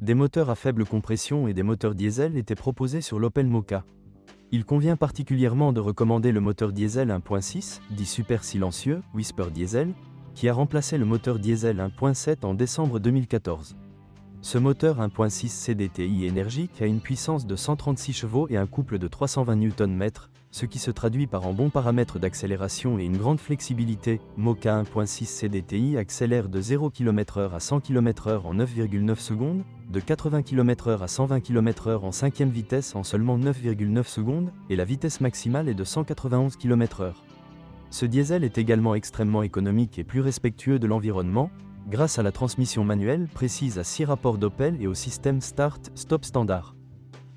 Des moteurs à faible compression et des moteurs diesel étaient proposés sur l'Opel Mokka. Il convient particulièrement de recommander le moteur diesel 1.6, dit super silencieux, Whisper Diesel, qui a remplacé le moteur diesel 1.7 en décembre 2014. Ce moteur 1.6 CDTI énergique a une puissance de 136 chevaux et un couple de 320 Nm, ce qui se traduit par un bon paramètre d'accélération et une grande flexibilité. Mokka 1.6 CDTI accélère de 0 km/h à 100 km/h en 9,9 secondes, de 80 km/h à 120 km/h en 5e vitesse en seulement 9,9 secondes, et la vitesse maximale est de 191 km/h. Ce diesel est également extrêmement économique et plus respectueux de l'environnement, grâce à la transmission manuelle précise à 6 rapports d'Opel et au système Start-Stop standard.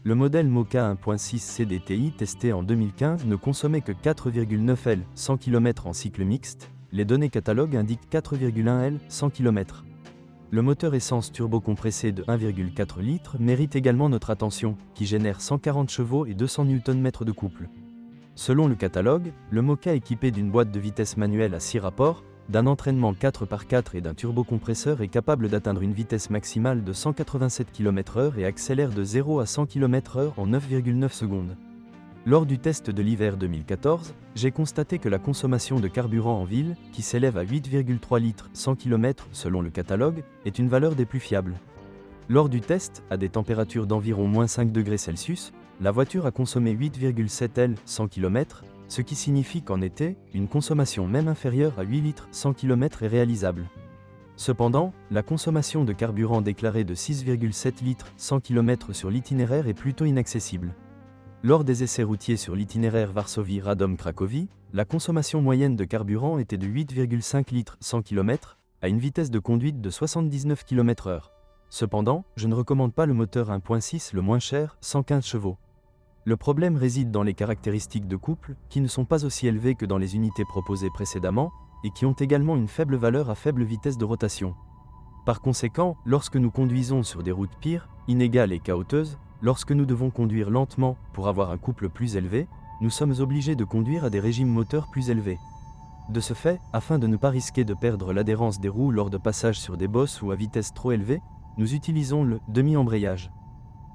Le modèle Mokka 1.6 CDTI testé en 2015 ne consommait que 4,9 L 100 km en cycle mixte, les données catalogue indiquent 4,1 L 100 km. Le moteur essence turbocompressé de 1,4 litres mérite également notre attention, qui génère 140 chevaux et 200 Nm de couple. Selon le catalogue, le Mokka équipé d'une boîte de vitesse manuelle à 6 rapports, d'un entraînement 4x4 et d'un turbocompresseur est capable d'atteindre une vitesse maximale de 187 km/h et accélère de 0 à 100 km/h en 9,9 secondes. Lors du test de l'hiver 2014, j'ai constaté que la consommation de carburant en ville, qui s'élève à 8,3 litres 100 km selon le catalogue, est une valeur des plus fiables. Lors du test, à des températures d'environ -5 degrés Celsius, la voiture a consommé 8,7 L 100 km, ce qui signifie qu'en été, une consommation même inférieure à 8 litres 100 km est réalisable. Cependant, la consommation de carburant déclarée de 6,7 litres 100 km sur l'itinéraire est plutôt inaccessible. Lors des essais routiers sur l'itinéraire Varsovie-Radom-Cracovie, la consommation moyenne de carburant était de 8,5 litres 100 km, à une vitesse de conduite de 79 km/h. Cependant, je ne recommande pas le moteur 1.6 le moins cher, 115 chevaux. Le problème réside dans les caractéristiques de couple, qui ne sont pas aussi élevées que dans les unités proposées précédemment, et qui ont également une faible valeur à faible vitesse de rotation. Par conséquent, lorsque nous conduisons sur des routes pires, inégales et chaotiques, lorsque nous devons conduire lentement pour avoir un couple plus élevé, nous sommes obligés de conduire à des régimes moteurs plus élevés. De ce fait, afin de ne pas risquer de perdre l'adhérence des roues lors de passages sur des bosses ou à vitesse trop élevée, nous utilisons le demi-embrayage.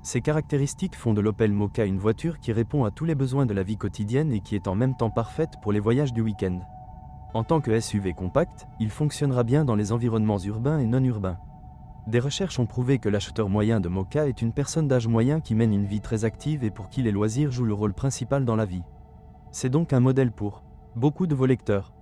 Ces caractéristiques font de l'Opel Mokka une voiture qui répond à tous les besoins de la vie quotidienne et qui est en même temps parfaite pour les voyages du week-end. En tant que SUV compact, il fonctionnera bien dans les environnements urbains et non urbains. Des recherches ont prouvé que l'acheteur moyen de Mokka est une personne d'âge moyen qui mène une vie très active et pour qui les loisirs jouent le rôle principal dans la vie. C'est donc un modèle pour beaucoup de vos lecteurs.